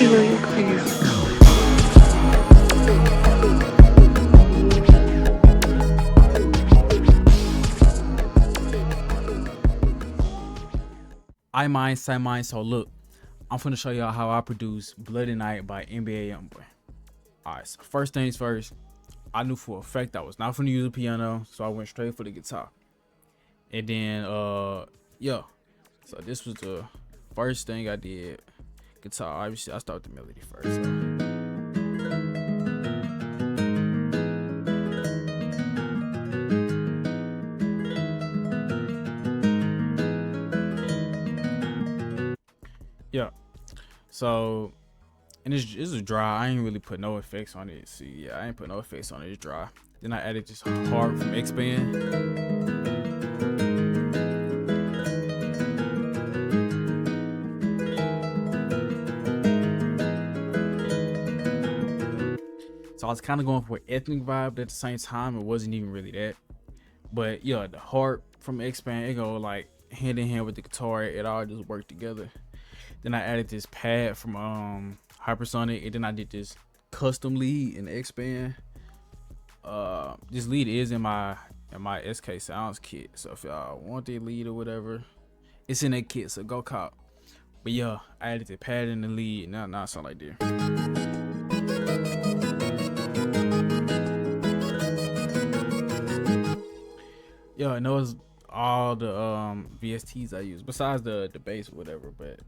Kilo, you're crazy. I mind, say mine. So look, I'm finna show y'all how I produce Bloody Night by NBA YoungBoy. Alright, so first things first, I knew for a fact I was not finna use a piano, so I went straight for the guitar. And then yeah. So this was the first thing I did. Guitar, obviously I start the melody first. Yeah. So and this is dry. I ain't really put no effects on it. See, yeah, I ain't put no effects on it. It's dry. Then I added this harp from Expand. So I was kind of going for an ethnic vibe, but at the same time, it wasn't even really that. But yeah, the harp from Expand, it go like hand in hand with the guitar. It all just worked together. Then I added this pad from Hypersonic, and then I did this custom lead in Expand. This lead is in my SK Sounds kit. So if y'all want the lead or whatever, it's in that kit. So go cop. But yeah, I added the pad in the lead. Now it sound like this. Yeah, and those all the VSTs I use besides the bass or whatever. But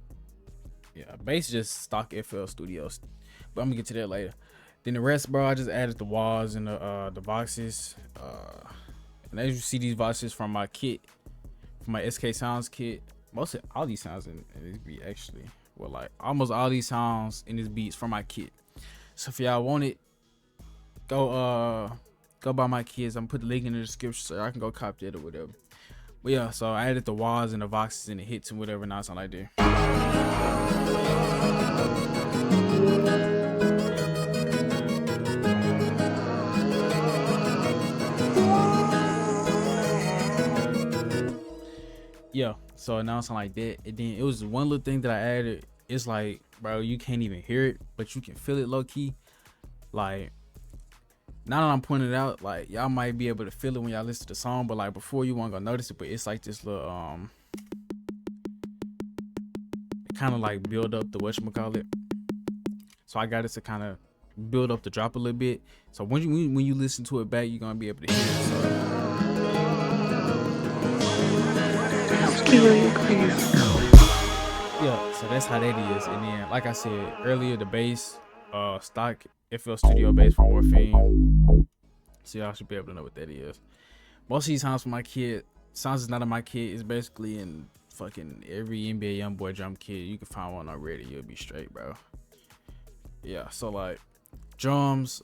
yeah, bass just stock FL Studios. But I'm gonna get to that later. Then the rest, bro, I just added the walls and the boxes. And as you see, these boxes from my kit, from my SK Sounds kit. Most of all these sounds in this beat actually, well, like almost all these sounds in this beats from my kit. So if y'all want it, go buy my kits. I'm gonna put the link in the description so I can go copy it or whatever. But yeah, so I added the walls and the boxes and the hits and whatever. Now it's not like that. Yeah, so now it's not like that. And then it was one little thing that I added. It's like, bro, you can't even hear it, but you can feel it low key. Like, now that I'm pointing it out, like y'all might be able to feel it when y'all listen to the song, but like before you weren't gonna notice it. But it's like this little kind of like build up the whatchamacallit. So I got it to kind of build up the drop a little bit. So when you listen to it back, you're gonna be able to hear it. So Kilo, you're crazy. yeah, so that's how that is. And then like I said earlier, the bass, stock FL Studio bass from Morphine. So y'all should be able to know what that is. Most of these sounds from my kit, sounds is not in my kit. It's basically in fucking every NBA YoungBoy drum kit. You can find one already. You'll be straight, bro. Yeah, so like drums,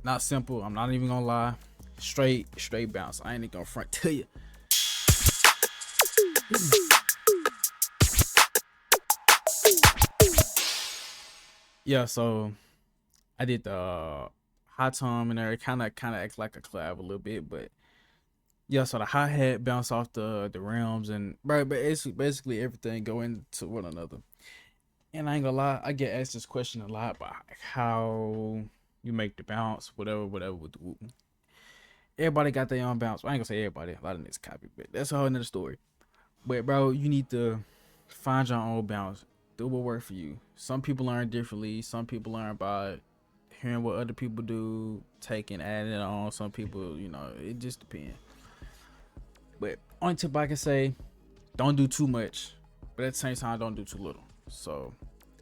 not simple. I'm not even gonna lie. Straight bounce. I ain't even gonna front to you. Yeah, so I did the high tom in there. It kind of acts like a clav a little bit, but yeah. So the hi hat bounce off the rims and bro, but it's basically everything go into one another. And I ain't gonna lie, I get asked this question a lot about how you make the bounce, whatever with the whoop. Everybody got their own bounce. I ain't gonna say everybody. A lot of niggas copy, but that's a whole nother story. But bro, you need to find your own bounce. Do what work for you. Some people learn differently. Some people learn by hearing what other people do, taking, adding it on. Some people, you know, it just depends. But only tip I can say, don't do too much, but at the same time, don't do too little. So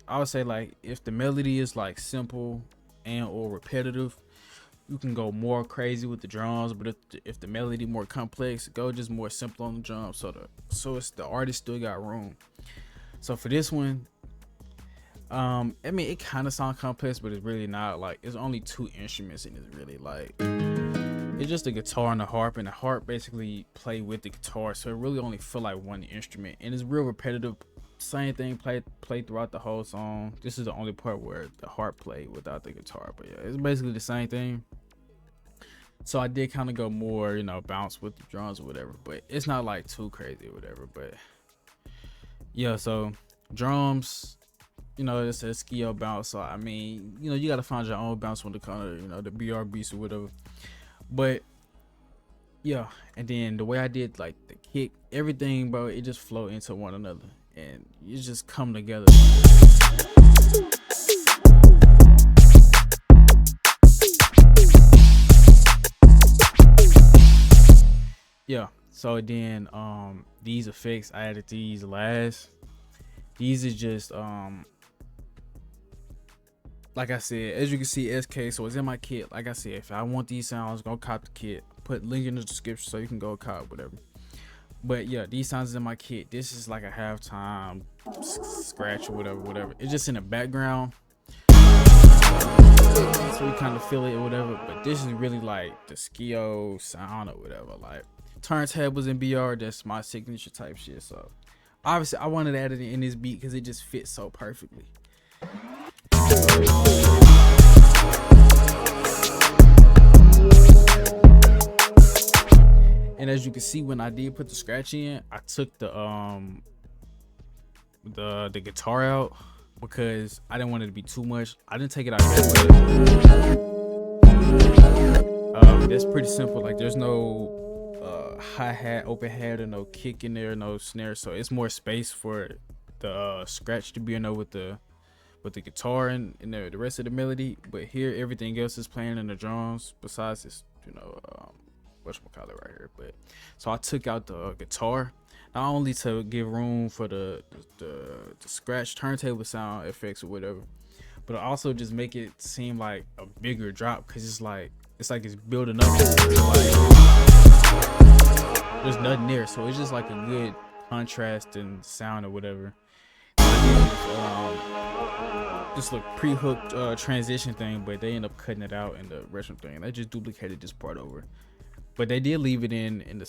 I would say, like, if the melody is like simple and or repetitive, you can go more crazy with the drums. But if the melody more complex, go just more simple on the drums. So it's the artist still got room. So for this one, I mean, it kind of sounds complex, but it's really not. Like, it's only two instruments and it's really like, it's just a guitar and a harp, and the harp basically play with the guitar, so it really only feel like one instrument, and it's real repetitive. Same thing played throughout the whole song. This is the only part where the harp played without the guitar, but yeah, it's basically the same thing. So I did kind of go more, you know, bounce with the drums or whatever, but it's not like too crazy or whatever. But yeah, so drums, you know, it's a skio bounce. So I mean, you know, you gotta find your own bounce when it comes to, you know, the BRBs or whatever. But yeah, and then the way I did like the kick, everything, bro, it just flow into one another, and you just come together. Yeah. So then, these effects I added these last. These are just like I said, as you can see, SK. So it's in my kit. Like I said, if I want these sounds, go cop the kit. Put link in the description so you can go cop whatever. But yeah, these sounds is in my kit. This is like a halftime scratch or whatever. It's just in the background, so you kind of feel it or whatever. But this is really like the skio sound or whatever. Like turntables in BR, that's my signature type shit. So obviously I wanted to add it in this beat because it just fits so perfectly. And as you can see, when I did put the scratch in, I took the guitar out because I didn't want it to be too much. I didn't take it out yet, but that's pretty simple. Like there's no hi-hat, open hat, or no kick in there, no snare, so it's more space for the scratch to be in there with the guitar and the rest of the melody. But here everything else is playing in the drums besides this, you know, whatchamacallit right here. But so I took out the guitar not only to give room for the scratch turntable sound effects or whatever, but also just make it seem like a bigger drop, because it's like it's building up to like there's nothing there, so it's just like a good contrast and sound or whatever. Just a pre-hooked transition thing, but they end up cutting it out in the retro thing. They just duplicated this part over, but they did leave it in the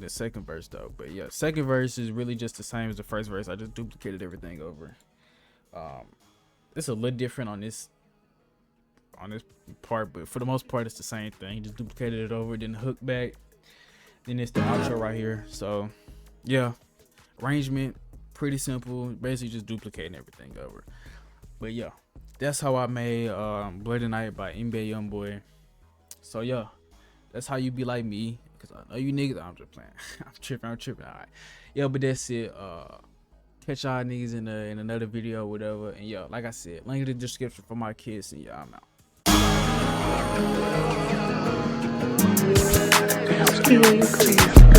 second verse though. But yeah, second verse is really just the same as the first verse. I just duplicated everything over. It's a little different on this part, but for the most part it's the same thing. Just duplicated it over, then hook back, then it's the outro right here. So yeah, arrangement pretty simple, basically just duplicating everything over. But yeah, that's how I made Bloody Night by YoungBoy. So yeah, that's how you be like me, because I know you niggas. I'm just playing. I'm tripping. All right, yeah, but that's it. Catch y'all niggas in another video or whatever. And yeah, like I said, link in the description for my kids. And yeah, I'm out. Damn, Skio, you crazy.